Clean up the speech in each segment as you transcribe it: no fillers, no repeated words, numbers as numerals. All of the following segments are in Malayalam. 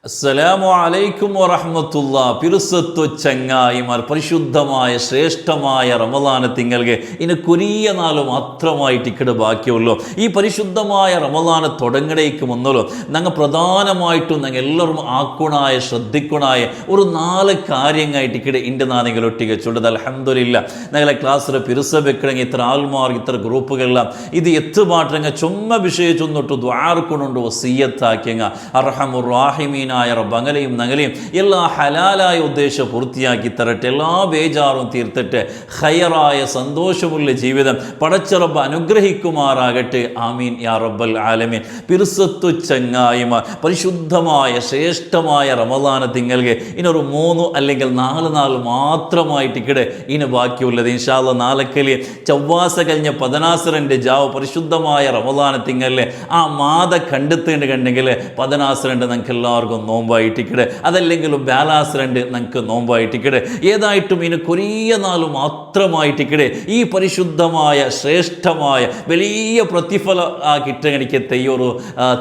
അസ്സലാമു അലൈക്കും വറഹ്മത്തുള്ളാ. പിറുസത്തു ചങ്ങായിമാർ, പരിശുദ്ധമായ ശ്രേഷ്ഠമായ റമദാന് തിങ്ങൾക്ക് ഇനി കുറിയ നാൾ മാത്രമായിട്ട് ഇക്കടെ ബാക്കിയുള്ളൂ. ഈ പരിശുദ്ധമായ റമദാന് തുടങ്ങടേക്ക് മുന്നല്ലോ ഞങ്ങൾ പ്രധാനമായിട്ടും ഞങ്ങൾ എല്ലാവരും ആക്കുണായ ശ്രദ്ധിക്കുണായ ഒരു 4 കാര്യങ്ങളായിട്ട് ഇക്കടെ ഇൻ്റെ നിങ്ങൾ ഒട്ടിಗೆ ചൊല്ലത്. അൽഹംദുലില്ലാ ഞങ്ങളെ ക്ലാസ്സിൽ പിറുസ വെക്കണമെങ്കിൽ ഇത്ര ആൾമാർ ഇത്ര ഗ്രൂപ്പുകളെല്ലാം ഇത് എത്തുമാറ്റങ്ങ ചുമ്മ വിഷയിച്ചൊന്നിട്ട് ദ്വാർക്കൊണ്ടുണ്ട് വസിയ്യത്താക്കിയങ്ങ അർഹമുർ റാഹിമീന റബ്ബങ്ങലെയും നങ്ങലെയും എല്ലാ ഹലാലായ ഉദ്ദേശം പൂർത്തിയാക്കി തരട്ടെ. എല്ലാ ബേജാറും തീർത്തിട്ട് ഖൈറായ സന്തോഷമുള്ള ജീവിതം പടച്ച റബ്ബ് അനുഗ്രഹിക്കുമാറാകട്ടെ. ആമീൻ യാ റബ്ബൽ ആലമീൻ. പിറുസത്തു ചങ്ങായിമാർ, പരിശുദ്ധമായ ശ്രേഷ്ഠമായ റമദാന് തിങ്ങൾക്ക് ഇനൊരു 3 അല്ലെങ്കിൽ 4 നാൾ മാത്രമായിട്ട് ഇക്കടെ ഇനി ബാക്കിയുള്ളത്. ഇൻഷാ അല്ലാഹ് നാളേക്കല് ചൊവ്വാസ കഴിഞ്ഞ 14 ജാവ് പരിശുദ്ധമായ റമദാന് തിങ്ങളിലെ ആ മാത കണ്ടെത്തേണ്ടെങ്കിൽ 14 ഞങ്ങൾക്ക് എല്ലാവർക്കും നോമ്പായിട്ടിക്കടെ, അതല്ലെങ്കിലും ബാലാസ് 2 ഞങ്ങൾക്ക് നോമ്പായിട്ടിക്കടെ. ഏതായിട്ടും ഇനി കൊറിയ നാൾ മാത്രമായിട്ടിക്കടെ ഈ പരിശുദ്ധമായ ശ്രേഷ്ഠമായ വലിയ പ്രതിഫല കിട്ടണിക്ക് തെയ്യൊരു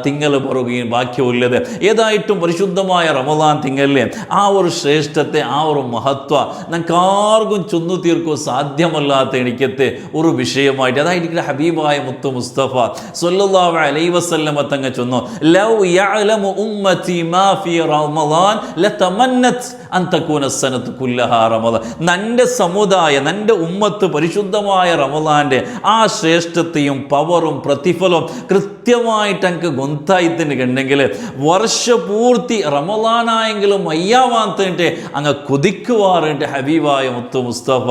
തിങ്കൾ പുറകുകയും ബാക്കിയുള്ളത്. ഏതായിട്ടും പരിശുദ്ധമായ റമദാൻ തിങ്കളിലെ ആ ഒരു ശ്രേഷ്ഠത്തെ ആ ഒരു മഹത്വ ഞങ്ങൾക്ക് ആർക്കും ചൊന്നു തീർക്കും സാധ്യമല്ലാത്ത എനിക്കത്തെ ഒരു വിഷയമായിട്ട് അതായിരിക്കും ഹബീബായ മുത്തു മുസ്തഫ സ്വല്ലല്ലാഹു അലൈഹി വസല്ലമ തങ്ങൾ ചൊന്നു, ലൗ യഅലമു ഉമ്മത്തി മാ ഫീ റമദാൻ ലതമന്നത് അൻ തകൂന സനതു കുല്ലഹാ റമദാൻ. നന്റെ സമുദായം, നന്റെ ഉമ്മത്ത് പരിശുദ്ധമായ റമദാന്റെ ആ ശ്രേഷ്ഠത്തെയും പവറും പ്രതിഫലവും കൃത്യമായിട്ട് അങ്ങ് ഗൊന്തായിത്തിന് കണ്ടെങ്കിൽ വർഷപൂർത്തി റമദാനായെങ്കിലും അയ്യാവാന്തിട്ട് അങ്ങ് കുതിക്കുവാറുണ്ട് ഹബീബായ മുത്തു മുസ്തഫ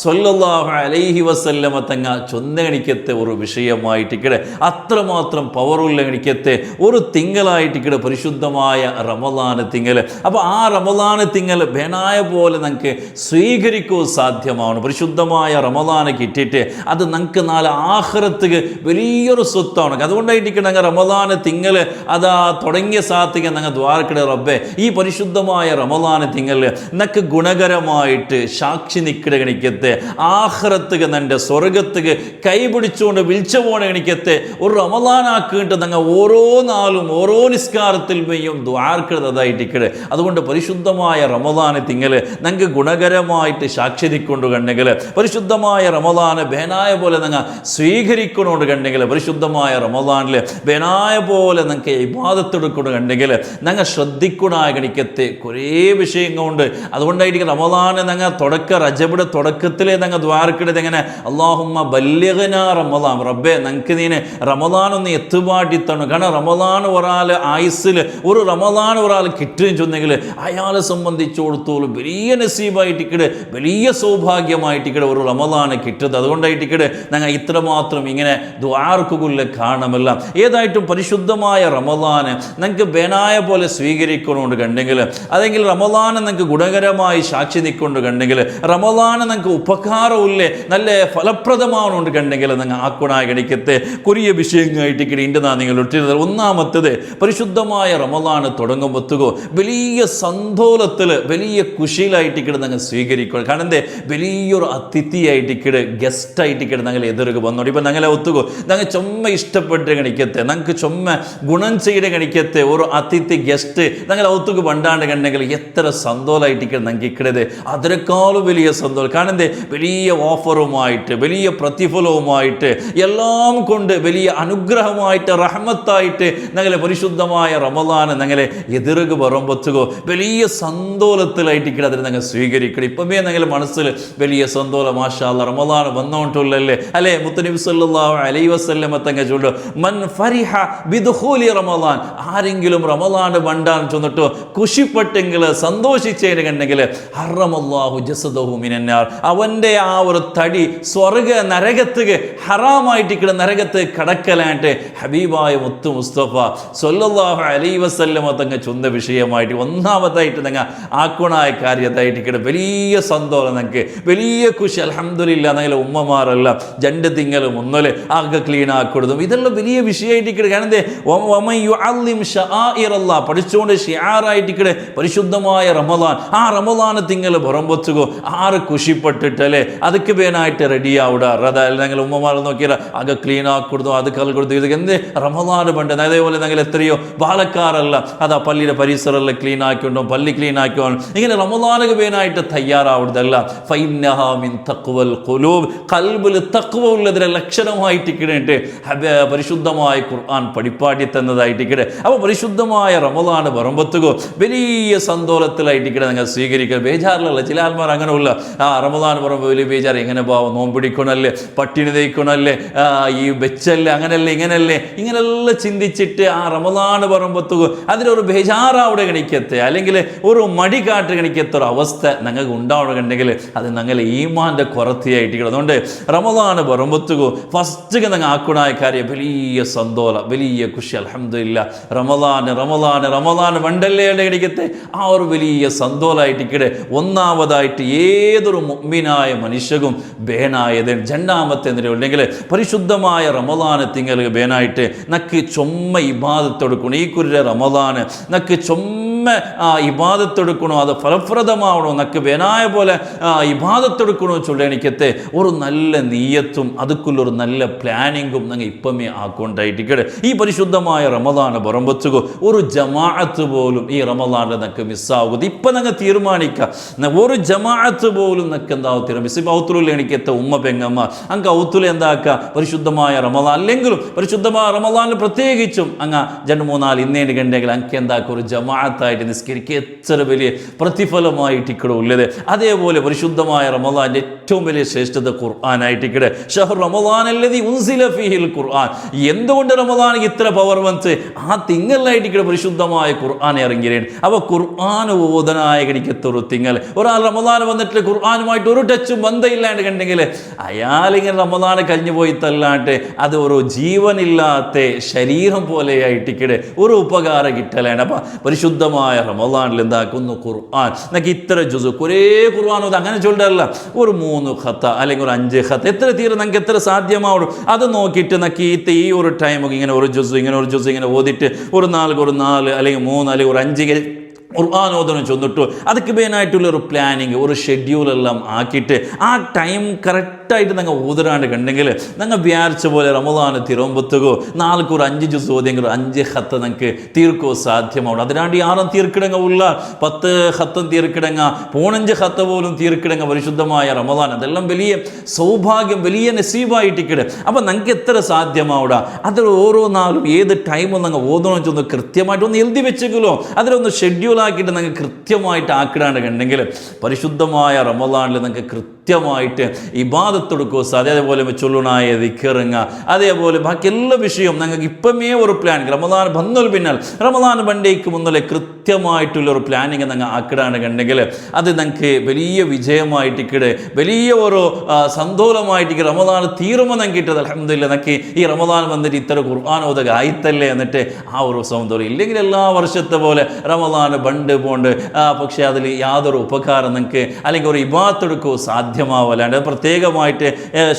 സ്വല്ലല്ലാഹു അലൈഹി വസല്ലമ തങ്ങ ചൊന്നണിക്കത്തെ ഒരു വിഷയമായിട്ടിക്കടെ അത്രമാത്രം പവറുള്ള എണിക്കത്തെ ഒരു തിങ്കളായിട്ടിക്കടെ പരിശുദ്ധമായ റമദാന് തിങ്കൾ. അപ്പോൾ ആ റമദാന് തിങ്കൾ ബേനായ പോലെ നമുക്ക് സ്വീകരിക്കുക സാധ്യമാണ്. പരിശുദ്ധമായ റമദാന് കിട്ടിയിട്ട് അത് നമുക്ക് നാളെ ആഖിറത്തുക്ക് വലിയൊരു സ്വത്താണ്. അതുകൊണ്ടായിരിക്കും ഞങ്ങൾ റമദാന് തിങ്കൾ അതാ തുടങ്ങിയ സാത്തിക്ക് ഞങ്ങൾ ദ്വാരക്കട റബ്ബേ ഈ പരിശുദ്ധമായ റമദാന് തിങ്കൾ നക്ക് ഗുണകരമായിട്ട് സാക്ഷി നിൽക്കട ഗണിക്കത്തെ ആഖിറത്തുക്ക് നൻ്റെ സ്വർഗത്തുക്ക് കൈപിടിച്ചുകൊണ്ട് വിളിച്ചു പോണ ഗണിക്കത്തെ ഒരു റമദാനാക്കിയിട്ട് ഞങ്ങൾ ഓരോ നാളും ഓരോ നിസ്കാരത്തിൽ മെയ്യും ദ്വാരക്കടതായിട്ടിക്കടെ. അതുകൊണ്ട് പരിശുദ്ധമായ റമദാന് തിങ്കൾ ഞങ്ങൾക്ക് ഗുണകരമായിട്ട് സാക്ഷരിക്കൊണ്ട് കണ്ടെങ്കിൽ പരിശുദ്ധമായ റമദാന് ബേനായ പോലെ ഞങ്ങൾ സ്വീകരിക്കൊണ്ട് കണ്ടെങ്കിൽ പരിശുദ്ധമായ റമദാനിൽ ബേനായ പോലെ ഞങ്ങൾക്ക് ഇബാദത്തെടുക്കൊണ്ട് കണ്ടെങ്കിൽ ഞങ്ങൾ ശ്രദ്ധിക്കണായ ഗണിക്കത്തെ കുറേ വിഷയങ്ങളുണ്ട്. അതുകൊണ്ടായിരിക്കും റമദാന് ഞങ്ങൾ റജബിയുടെ തുടക്കത്തിലെ ഞങ്ങൾ ദ്വാരക്കിടത് എങ്ങനെ അല്ലാഹുമ്മ ബല്ലിഗ്നാ റമദാൻ, റബ്ബേ ഞങ്ങൾക്ക് നീ റമദാൻ ഒന്ന് എത്തുപാട്ടിത്തണം. കാരണം റമദാൻ ഒരാൾ ആയുസ്സിൽ ഒരു റമദാൻ ഒരാൾ കിട്ടുകയും ചെന്നെങ്കിൽ അയാളെ സംബന്ധിച്ചിടത്തോളം വലിയ നസീബായിട്ടിക്കടെ വലിയ സൗഭാഗ്യമായിട്ടിക്കടെ ഒരു റമദാന് കിട്ടുന്നത്. അതുകൊണ്ടായിട്ടിക്കടെ ഞങ്ങൾ ഇത്രമാത്രം ഇങ്ങനെ ദ്വാർക്കുകളിൽ കാണുമല്ല. ഏതായിട്ടും പരിശുദ്ധമായ റമദാന് ഞങ്ങൾക്ക് ബേനായ പോലെ സ്വീകരിക്കൊണ്ട് കണ്ടെങ്കിൽ, അല്ലെങ്കിൽ റമദാന് ഞങ്ങൾക്ക് ഗുണകരമായി സാക്ഷി നിൽക്കൊണ്ട് കണ്ടെങ്കിൽ, റമദാന് ഞങ്ങൾക്ക് ഉപകാരമില്ലേ നല്ല ഫലപ്രദമാവുകൊണ്ട് കണ്ടെങ്കിൽ ഞങ്ങൾ ആക്കുണായ ഗണിക്കത്തെ കുറിയ വിഷയങ്ങളായിട്ടിക്കടെ ഇൻ്റെ നിങ്ങൾ ഒട്ടിരുന്നത്. ഒന്നാമത്തത് പരിശുദ്ധമായ റമദാന് തുടങ്ങുമ്പോത്തുകോ വലിയ സന്തോഷത്തിൽ വലിയ കുശിയിലായിട്ടിക്കടെ ഞങ്ങൾ സ്വീകരിക്കുക. കാരണം എന്തേ വലിയൊരു അതിഥിയായിട്ടിക്കടെ ഗസ്റ്റായിട്ടിക്കടെ ഞങ്ങൾ എതിർക്ക് വന്നോണ്ട്. ഇപ്പം ഞങ്ങളെ ഒത്തുകോ ഞങ്ങൾ ചുമ്മ ഇഷ്ടപ്പെട്ട ഗണിക്കത്തെ ഞങ്ങൾക്ക് ചുമ്മ ഗുണം ചെയ്ത ഗണിക്കത്തെ ഒരു അതിഥി ഗസ്റ്റ് ഞങ്ങളെ ഒത്തുക്ക് പണ്ടാണ്ട് കണ്ടെങ്കിൽ എത്ര സന്തോഷമായിട്ടിക്കടെ ഞങ്ങൾക്ക് ഇക്കടത് അതിനേക്കാളും വലിയ സന്തോഷം. കാരണം എന്തേ വലിയ ഓഫറുമായിട്ട് വലിയ പ്രതിഫലവുമായിട്ട് എല്ലാം കൊണ്ട് വലിയ അനുഗ്രഹമായിട്ട് റഹ്മത്തായിട്ട് ഞങ്ങളെ പരിശുദ്ധമായ റമദാന് ഞങ്ങളെ എതിർക്ക് പറയുമ്പോഴത്തേക്കോ വലിയ സന്തോഷത്തിലായിട്ടിക്കടെ അതിന് ഞങ്ങൾ സ്വീകരിക്കണം. ഇപ്പമേ ഞങ്ങളുടെ മനസ്സിൽ വലിയ സന്തോഷം. മാഷാ അല്ലാഹ് റമദാൻ വന്നോണ്ടുള്ളല്ലേ അല്ലേ. മുത്തനബി സല്ലല്ലാഹു അലൈഹി വസല്ലമ തങ്ങൾ ചൊല്ലു, മൻ ഫരിഹ ബിദുഖൂലി റമദാൻ, ആരെങ്കിലും റമദാൻ വണ്ടാൻ ചെന്നിട്ടോ ഖുശിപ്പെട്ടെങ്കിൽ സന്തോഷിച്ചതിന് കണ്ടെങ്കിൽ ഹറമല്ലാഹു ജസദഹു മിനന്നാർ, അവൻ്റെ ആ ഒരു തടി സ്വർഗ നരകത്തുക്ക് ഹറാമായിട്ടിക്കടെ നരകത്ത് കടക്കലായിട്ട് ഹബീബായ മുത്തു മുസ്തഫ സ്വല്ലല്ലാഹു അലൈഹി വസല്ലമ തങ്ങൾ ചൊന്ന വിഷയമായിട്ട് ഒന്നാമതായിട്ട് ഞങ്ങൾ ആക്കുണായ കാര്യത്തായിട്ടിക്കടെ വലിയ സന്തോഷം ഞങ്ങൾക്ക് വലിയ ഖുഷി. അൽഹംദുലില്ലാ ഞങ്ങളെ ഉമ്മമാരല്ല 2 തിങ്കളും 1 ആകെ ക്ലീൻ ആക്കിക്കൊടുത്തും ഇതെല്ലാം വലിയ വിഷയമായിട്ടിക്കടെ. കാരണം എന്തേ പഠിച്ചുകൊണ്ട് ഷിയാറായിട്ടിക്കടെ പരിശുദ്ധമായ റമദാൻ ആ റമദാന് തിങ്കൾ പുറമ്പൊത്തുകോ 6 ഖുഷിപ്പെട്ടിട്ടല്ലേ ಅದಕ್ಕೆ ಬೇನಾയിട്ട് റെഡി ആവുക. അതായത് ഞങ്ങൾ ഉമ്മമാർ നോക്കിയാൽ ആകെ ക്ലീൻ ആക്കി കൊടുത്തു, അത് കൽ കൊടുത്തു. ഇതൊക്കെ എന്ത് റമദാൻ പണ്ട് അതേപോലെ ഞങ്ങൾ എത്രയോ ബാലക്കാരല്ല അതാ പള്ളിയുടെ പരിസരമെല്ലാം ക്ലീൻ ആക്കിക്കൊണ്ടോ പള്ളി ക്ലീൻ ആക്കിക്കോണം. ഇങ്ങനെ റമദാനക്ക് വേനായിട്ട് തയ്യാറാവുന്നതല്ല. ഫൈന്നഹ മിൻ തഖ്വൽ ഖുലൂബ്, ഖൽബിൽ തഖ്വ ഉള്ളതിന്റെ ലക്ഷണമായിട്ട് കിടന്നിട്ട് പരിശുദ്ധമായ ഖുർആൻ പഠിപ്പാടി തന്നതായിട്ട് കിട. അപ്പോൾ പരിശുദ്ധമായ റമദാൻ വരുമ്പോഴത്തേക്കോ വലിയ സന്തോഷത്തിലായിട്ട് കിട നിങ്ങൾ സ്വീകരിക്കുക. ബേജാറിലല്ല. ചില ആൾമാർ അങ്ങനെയുള്ള റമദാൻ പറയുമ്പോൾ വലിയ ബേജാർ, എങ്ങനെ പോവാം, നോമ്പിടിക്കണല്ലേ, പട്ടിണി തയ്ക്കണല്ലേ, ഈ വെച്ചല്ലേ, അങ്ങനല്ലേ ഇങ്ങനല്ലേ, ഇങ്ങനെല്ലാം ചിന്തിച്ചിട്ട് റമദാൻ പറയുമ്പോഴത്തേക്കോ അതിലൊരു ബേജാറാവിടെ കണിക്കത്തെ അല്ലെങ്കിൽ ഒരു മടി കാട്ട് കണിക്കത്തൊരു അവസ്ഥ നിങ്ങൾക്ക് ഉണ്ടാവണമെന്നുണ്ടെങ്കിൽ അത് ഞങ്ങൾ ഈമാൻ്റെ കുറത്തിയായിട്ട്. അതുകൊണ്ട് റമദാൻ വരുമ്പോഴത്തേക്കോ ഫസ്റ്റ് നിങ്ങൾ ആക്കുണായ കാര്യം വലിയ സന്തോഷം, വലിയ ഖുഷി. അൽഹംദുലില്ലാ, റമദാൻ വണ്ടല്ലേ കണിക്കത്തെ ഒരു വലിയ സന്തോഷമായിട്ട് ഒന്നാമതായിട്ട് ഏതൊരു മുഅ്മിനായ മനുഷ്യക്കും ബേനായത്. രണ്ടാമത്തെ ഉണ്ടെങ്കിൽ പരിശുദ്ധമായ റമദാൻ തിങ്കൾ ബേനായിട്ട് നക്ക് ചൊമ്മ ഇബാദത്തെടുക്കണം. ഈ കുര റമദാൻ നക്ക് ചൊമ്മ ഇബാദത്തെടുക്കണോ, അത് ഫലപ്രദമാവണോ, നക്ക് ബേനായ പോലെ ഇബാദത്തെടുക്കണോ ചൊല്ലണിക്കത്തെ ഒരു നല്ല നീയത്തും അതുക്കുള്ളൊരു നല്ല പ്ലാനിങ്ങും നിങ്ങൾ ഇപ്പമേ ആക്കൊണ്ടായിട്ട്. ഈ പരിശുദ്ധമായ റമദാൻ പുറമ്പുക ഒരു ജമാഅത്ത് പോലും ഈ റമദാനിൽ നക്ക് മിസ്സാകുന്നത് ഇപ്പം നിങ്ങൾ തീരുമാനിക്കുക. ഒരു ജമാഅത്ത് പോലും നക്ക് എന്താവും തീരുമാനിക്കും. ഇപ്പം ഔത്തുലുള്ള എനിക്കെത്ത ഉമ്മ പെങ്ങമ്മ അങ്ങ് ഔത്തുല എന്താക്കുക പരിശുദ്ധമായ റമദാൻ അല്ലെങ്കിലും പരിശുദ്ധമായ റമദാനിൽ പ്രത്യേകിച്ചും അങ്ങ് 2-3-4 ഇന്നേന് കണ്ടെങ്കിൽ അങ്ങ് എന്താക്കുക ഒരു ജമാഅത്തായിട്ട് നിസ്കരിക്കുക. എത്ര വലിയ പ്രതിഫലമായിട്ട് ഇവിടെ ഉള്ളത്. അതേപോലെ പരിശുദ്ധമായ റമദാൻ്റെ ഏറ്റവും വലിയ ശ്രേഷ്ഠത ഖുർആനായിട്ട് ഇവിടെ. ഷഹ്റു റമദാനല്ലദീ ഉൻസില ഫീഹിൽ ഖുർആൻ. എന്തുകൊണ്ട് റമദാൻ ഇത്ര പവർ വന്ന് തിങ്കളായിട്ട് ഇവിടെ പരിശുദ്ധമായ ഖുർആൻ ഇറങ്ങിയാണ്. അപ്പോൾ ഖുർആൻ ഓതനായ കടിക്കത്തൊരു തിങ്കൾ. ഒരാൾ റമദാൻ വന്നിട്ട് ഖുർആനുമായിട്ട് ഒരു ടച്ചും ബന്ധമില്ലാണ്ട് കണ്ടെങ്കിൽ അയാളിങ്ങനെ റമദാൻ കഴിഞ്ഞു പോയി തല്ലാണ്ട് അത് ഒരു ജീവനില്ലാത്ത ശരീരം പോലെയായിട്ടിക്കടെ ഒരു ഉപകാരം കിട്ടലാണ്. അപ്പം പരിശുദ്ധമായ റമദാനിൽ എന്താക്കുന്നു ഖുർആൻ നക്ക് ഇത്ര ജുസ് കുറേ ഖുർആൻ ഓത് അങ്ങനെ ചൊല്ലല്ല. ഒരു 3 ഖത്ത അല്ലെങ്കിൽ ഒരു 5 ഖത്ത എത്ര തീരെ നമുക്ക് എത്ര സാധ്യമാവും അത് നോക്കിയിട്ട് നക്ക് ഈ ഒരു ടൈമൊക്കെ ഇങ്ങനെ ഒരു ജുസ് ഇങ്ങനെ ഓതിട്ട് ഒരു 4 അല്ലെങ്കിൽ 3 അല്ലെങ്കിൽ ഒരു 5 ഖുർആൻ ഓതണം ചൊന്നിട്ടു അതൊക്കെ മെയിനായിട്ടുള്ളൊരു പ്ലാനിങ് ഒരു ഷെഡ്യൂളെല്ലാം ആക്കിയിട്ട് ആ ടൈം കറക്റ്റായിട്ട് നിങ്ങൾ ഓതരാണ്ട് കണ്ടെങ്കിൽ നിങ്ങൾ വിചാരിച്ച പോലെ റമദാൻ തിരുമ്പത്തുകോ 4 ഒരു 5 ജുസ് ഓതിയെങ്കിൽ 5 ഖത്ത് നിങ്ങൾക്ക് തീർക്കോ സാധ്യമാവും. അതിനാണ്ട് ആറും തീർക്കിടങ്ങ ഉള്ള 10 ഖത്തും തീർക്കിടങ്ങ 15 ഖത്ത് പോലും തീർക്കിടങ്ങ പരിശുദ്ധമായ റമദാൻ. അതെല്ലാം വലിയ സൗഭാഗ്യം, വലിയ നസീബായിട്ടിക്കട്. അപ്പം നിങ്ങൾക്ക് എത്ര സാധ്യമാവിട അതിൽ ഓരോ നാളും ഏത് ടൈമും നിങ്ങൾ ഓതണം ചെന്ന് കൃത്യമായിട്ട് ഒന്ന് എഴുതി വെച്ചെങ്കിലോ അതിലൊന്ന് ഷെഡ്യൂൾ ആക്കിയിട്ട് നിങ്ങൾക്ക് കൃത്യമായിട്ട് ആക്കിടാണ്ട് കണ്ടെങ്കിൽ പരിശുദ്ധമായ റമദാനിൽ നിങ്ങൾക്ക് കൃത്യമായിട്ട് ഇബാദത്തെടുക്കുക. അതേപോലെ ചൊല്ലുണായ ദിക്റുങ്ങ അതേപോലെ ബാക്കി എല്ലാ വിഷയവും നിങ്ങൾക്ക് ഇപ്പമേ ഒരു പ്ലാൻ റമദാൻ വന്നൽ പിന്നാൽ റമദാൻ വണ്ടേക്ക് മുന്നേ കൃത്യമായിട്ടുള്ള ഒരു പ്ലാനിങ് നിങ്ങൾ ആക്കിടാണ്ട് കണ്ടെങ്കിൽ അത് നിങ്ങൾക്ക് വലിയ വിജയമായിട്ടിക്കടെ വലിയ ഒരു സന്തോഷമായിട്ട് റമദാൻ തീരുമ്പോൾ നിങ്ങൾക്ക് കിട്ടത്. അൽഹംദുലില്ലാ നക്ക് ഈ റമദാൻ വന്നിട്ട് ഇത്ര ഖുർആൻ ഓതുക ആയിത്തല്ലേ എന്നിട്ട് ആ ഒരു സന്തോഷം. ഇല്ലെങ്കിൽ എല്ലാ വർഷത്തെ പോലെ റമദാൻ ബണ്ട് പോണ്ട് പക്ഷേ അതിൽ യാതൊരു ഉപകാരം നിങ്ങൾക്ക് അല്ലെങ്കിൽ ഒരു ഇബാദത്തെടുക്കോ സാധ്യമാവല്ലാണ്ട് പ്രത്യേകമായിട്ട്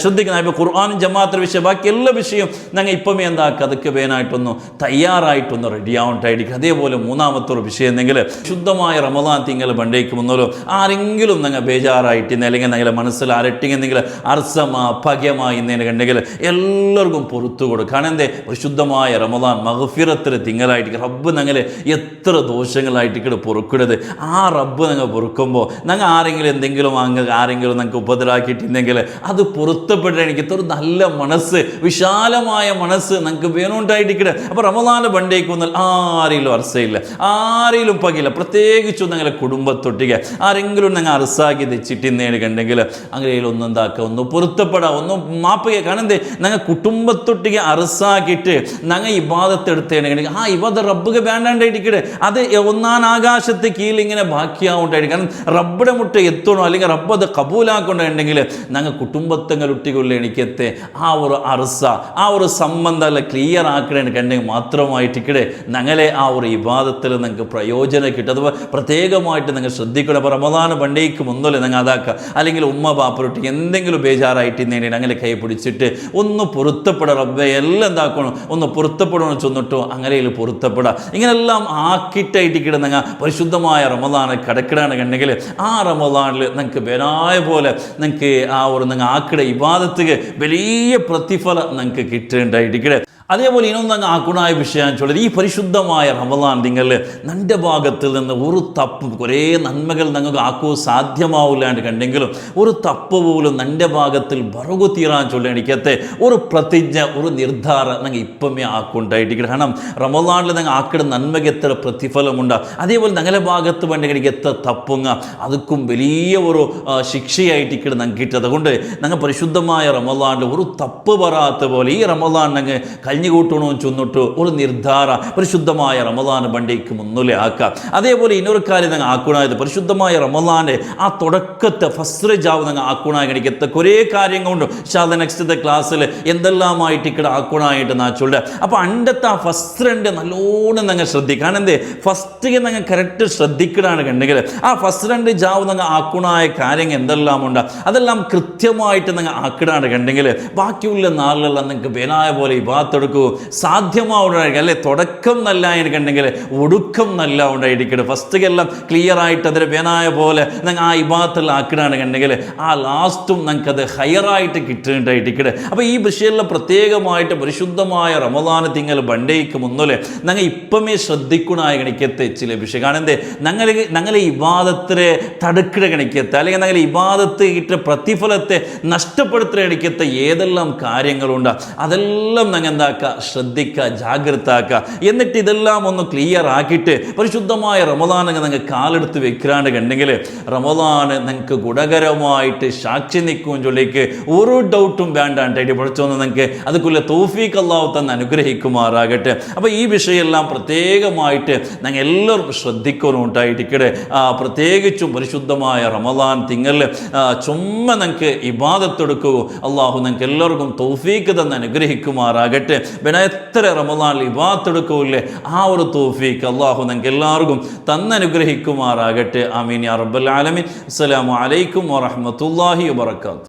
ശ്രദ്ധിക്കുന്ന ഇപ്പോൾ ഖുർആനും ജമാഅത്ത് വിഷയം ബാക്കി എല്ലാ വിഷയവും ഞങ്ങൾ ഇപ്പം എന്താക്കുക അതൊക്കെ വേനായിട്ടൊന്ന് തയ്യാറായിട്ടൊന്ന് റെഡി ആവണ്ടായിരിക്കും. അതേപോലെ മൂന്നാമത്തെ ഒരു വിഷയം എന്നെങ്കിൽ ശുദ്ധമായ റമദാൻ തിങ്കൾ ബണ്ടേക്ക് മുന്നോലോ ആരെങ്കിലും ഞങ്ങൾ ബേജാറായിട്ട് അല്ലെങ്കിൽ ഞങ്ങളുടെ മനസ്സിൽ അരട്ടിങ്ങെന്നെങ്കിൽ അർസമാ പകയമായി ഇന്നേനെ കണ്ടെങ്കിൽ എല്ലാവർക്കും പുറത്തു കൊടുക്കും. കാരണം എന്തേ പരിശുദ്ധമായ റമദാൻ മഗ്ഫിറത്തിൽ തിങ്കളായിട്ട് റബ്ബ് ഞങ്ങൾ എത്ര ദോഷങ്ങളായിട്ട് പൊറുക്കിടത് ആ റബ്ബ് ഞങ്ങൾ പൊറുക്കുമ്പോൾ ഞങ്ങൾ ആരെങ്കിലും എന്തെങ്കിലും ആരെങ്കിലും ഞങ്ങൾക്ക് ഉപദ്രവാക്കിയിട്ടുണ്ടെങ്കിൽ അത് പൊരുത്തപ്പെട്ട് എനിക്ക് ഒരു നല്ല മനസ്സ് വിശാലമായ മനസ്സ് ഞങ്ങൾക്ക് വേണമുണ്ടായിട്ടിക്കട്ടെ. അപ്പോൾ റമദാൻ ബണ്ടേക്ക് വന്നാൽ ആരെങ്കിലും അർസയില്ല, ആരെങ്കിലും പകില്ല, പ്രത്യേകിച്ചും ഞങ്ങളുടെ കുടുംബത്തൊട്ടിക ആരെങ്കിലും ഞങ്ങൾ അർസാക്കി തെച്ചിട്ടിന്നേന് കണ്ടെങ്കിൽ അങ്ങനെ ഒന്നും എന്താക്കുക ഒന്ന് പൊരുത്തപ്പെടാം ഒന്ന് മാപ്പുക. കാരണം എന്തേ ഞങ്ങൾ കുടുംബത്തൊട്ടിക അർസാക്കിയിട്ട് ഞങ്ങൾ ഇബാദത്തെടുത്തേണെങ്കിൽ ആ ഇബാദത്ത് റബ്ബുക്ക് വേണ്ടാണ്ടായിട്ടിക്കട്ടെ അത് ഒന്നാം ആകാശത്ത് കീഴിലിങ്ങനെ ബാക്കിയാവുണ്ടായിരിക്കും. കാരണം റബ്ബിടെ മുട്ട എത്തണോ അല്ലെങ്കിൽ റബ്ബ് അത് കബൂലാക്കൊണ്ടുണ്ടെങ്കിൽ ഞങ്ങൾ കുടുംബത്തങ്ങളുട്ടികളിൽ എനിക്കെത്തെ ആ ഒരു അർസ ആ ഒരു സംബന്ധം അല്ല ക്ലിയർ ആക്കണമെങ്കിൽ മാത്രമായിട്ടിക്കടെ ഞങ്ങളെ ആ ഒരു ഇബാദത്തിൽ നിങ്ങൾക്ക് പ്രയോജനം കിട്ടും. അതുപോലെ പ്രത്യേകമായിട്ട് നിങ്ങൾ ശ്രദ്ധിക്കണം. അപ്പോൾ റമദാൻ ബണ്ടേക്ക് മുന്നല്ലേ നിങ്ങൾ അതാക്കുക അല്ലെങ്കിൽ ഉമ്മ പാപ്പറൊട്ടി എന്തെങ്കിലും ബേജാറായിട്ട് ഇന്നേനെ അങ്ങനെ കൈ പിടിച്ചിട്ട് ഒന്ന് പൊരുത്തപ്പെടാം. റബ്ബെ എല്ലാം എന്താക്കണം ഒന്ന് പൊരുത്തപ്പെടണമെന്ന് ചെന്നിട്ടോ അങ്ങനെ പൊരുത്തപ്പെടാം. ഇങ്ങനെല്ലാം ആക്കിയിട്ടായിട്ട് നിങ്ങൾ പരിശുദ്ധമായ റമദാൻ കിടക്കിടാണെന്നുണ്ടെങ്കിൽ ആ റമദാനിൽ നിങ്ങൾക്ക് ബേനായ പോലെ നിങ്ങൾക്ക് ആ ഒരു നിങ്ങൾ ആക്കിട ഇബാദത്തുക്ക് വലിയ പ്രതിഫലം നിങ്ങൾക്ക് കിട്ടേണ്ടായിരിക്കട്ടെ. അതേപോലെ ഇനൊന്നും അങ്ങ് ആക്കുണായ വിഷയം ചൊല്ലത് ഈ പരിശുദ്ധമായ റമദാൻ നിങ്ങൾ നൻ്റെ ഭാഗത്തിൽ നിന്ന് ഒരു തപ്പ് കുറേ നന്മകൾ നിങ്ങൾക്ക് ആക്കൂ സാധ്യമാവില്ലാണ്ട് കണ്ടെങ്കിലും ഒരു തപ്പ് പോലും നൻ്റെ ഭാഗത്തിൽ ബറകു തീരാൻ ചൊല്ലിക്കത്തെ ഒരു പ്രതിജ്ഞ ഒരു നിർദ്ധാരം നിങ്ങൾ ഇപ്പമേ ആക്കുണ്ടായിട്ട് കാരണം റമദാനിൽ നിങ്ങൾ ആക്കിട നന്മയ്ക്ക് എത്ര പ്രതിഫലമുണ്ട് അതേപോലെ ഞങ്ങളുടെ ഭാഗത്ത് വേണ്ടി എനിക്ക് എത്ര തപ്പുങ്ങ അതുക്കും വലിയ ഒരു ശിക്ഷയായിട്ട് ഇക്കടെ ഞങ്ങൾക്ക് കിട്ടും അതുകൊണ്ട് ഞങ്ങൾ പരിശുദ്ധമായ റമദാനിൽ ഒരു തപ്പ് പറയാത്ത പോലെ ഈ റമദാൻ ഞങ്ങൾ കഴിഞ്ഞുകൂട്ടണമെന്ന് ചൊന്നിട്ട് ഒരു നിർദ്ധാര പരിശുദ്ധമായ റമദാൻ ബണ്ടിക്ക് മുന്നിലെ ആക്കാം അതേപോലെ ഇന്നൊരു കാര്യം ഞങ്ങൾ ആക്കുണായത് പരിശുദ്ധമായ റമദാൻ്റെ ആ തുടക്കത്തെ ഫസ്റ്റ് ജാവ് ഞങ്ങൾ ആക്കുണായി കണിക്കത്തെ കുറേ കാര്യങ്ങളുണ്ട് പക്ഷേ നെക്സ്റ്റ് ക്ലാസ്സിൽ എന്തെല്ലാമായിട്ട് ഇക്കടെ ആക്കുണായിട്ട് നാ ചൊല്ലുക അപ്പോൾ അണ്ടത്തെ ആ ഫസ്റ്റ് നല്ലോണം ഞങ്ങൾ ശ്രദ്ധിക്കണം എന്തേ ഫസ്റ്റ് ഞങ്ങൾ കറക്റ്റ് ശ്രദ്ധിക്കണാണ് കണ്ടെങ്കിൽ ആ ഫസ്റ്റ് ജാവ് ഞങ്ങൾ ആക്കുണായ കാര്യങ്ങൾ എന്തെല്ലാം ഉണ്ട് അതെല്ലാം കൃത്യമായിട്ട് ഞങ്ങൾ ആക്കിടാണ് കണ്ടെങ്കിൽ ബാക്കിയുള്ള നാളുകളെല്ലാം നിങ്ങൾക്ക് പേനായ പോലെ ഈ ഭാഗത്തെടുക്കൂ സാധ്യമാവുണ്ടായിരിക്കും അല്ലെ തുടക്കം നല്ല കണ്ടെങ്കിൽ ഒടുക്കം നല്ല ഉണ്ടായിരിക്കട്ടെ ഫസ്റ്റ് എല്ലാം ക്ലിയർ ആയിട്ട് അതിന് പേനായ പോലെ ഞങ്ങൾ ആ ഇബാത്തെല്ലാം ആക്കിടാണ് കണ്ടെങ്കിൽ ആ ലാസ്റ്റും ഞങ്ങൾക്കത് ഹയറായിട്ട് കിട്ടുന്നുണ്ടായിരിക്കട്ടെ അപ്പോൾ ഈ വിഷയമെല്ലാം പ്രത്യേകമായിട്ട് പരിശുദ്ധമായ റമദാൻ തിങ്കൾ ബണ്ടേക്ക് മുന്നിൽ ഞങ്ങൾ ഇപ്പമേ ശ്രദ്ധിക്കണായ കണിക്കത്തെ ചില വിഷയം കാരണം എന്തേ ഞങ്ങളെ ഇബാദത്തിനെ തടുക്കിട കണിക്കത്തെ അല്ലെങ്കിൽ ഞങ്ങൾ ഇബാദത്ത് കിട്ടിയ പ്രതിഫലത്തെ നഷ്ടപ്പെടുത്തുന്ന കണിക്കത്തെ ഏതെല്ലാം കാര്യങ്ങളുണ്ട് അതെല്ലാം ഞങ്ങൾ എന്താക്കുക ശ്രദ്ധിക്കുക ജാഗ്രത ആക്കുക എന്നിട്ട് ഇതെല്ലാം ഒന്ന് ക്ലിയർ ആക്കിയിട്ട് പരിശുദ്ധമായ റമദാൻ നിങ്ങൾ കാലെടുത്ത് വെക്കാണ്ട് കണ്ടെങ്കിൽ റമദാൻ നിങ്ങൾക്ക് ഗുണകരമായിട്ട് സാക്ഷി നിൽക്കും ചൊല്ലിക്ക് ഒരു ഡൗട്ടും വേണ്ടാണ്ടായിട്ട് പഠിച്ചോന്ന് നിങ്ങൾക്ക് അതുക്കുള്ള തൗഫീഖ് അല്ലാഹു തന്നെ അനുഗ്രഹിക്കുമാറാകട്ടെ അപ്പോൾ ഈ വിഷയമെല്ലാം പ്രത്യേകമായിട്ട് ഞങ്ങൾ എല്ലാവരും ശ്രദ്ധിക്കുന്നുണ്ടായിരിക്കട്ടെ പ്രത്യേകിച്ചും പരിശുദ്ധമായ റമദാൻ തിങ്കളിൽ ചുമ്മാ നിങ്ങൾക്ക് ഇബാദത്തെടുക്കുക അള്ളാഹു നിങ്ങൾക്ക് എല്ലാവർക്കും തൗഫീഖ് തന്നെ അനുഗ്രഹിക്കുമാറാകട്ടെ പിന്നെ എത്ര റമദാനിൽ ഇബാദത്തെടുക്കൂല്ലേ ആ ഒരു തൗഫീഖ് അള്ളാഹു നിങ്ങൾക്ക് എല്ലാവർക്കും തന്നെ അനുഗ്രഹിക്കുമാറാകട്ടെ ആമീൻ യാ റബ്ബൽ ആലമീൻ അസ്സലാമു അലൈക്കും വറഹ്മത്തുള്ളാഹി വബറകാതുഹു.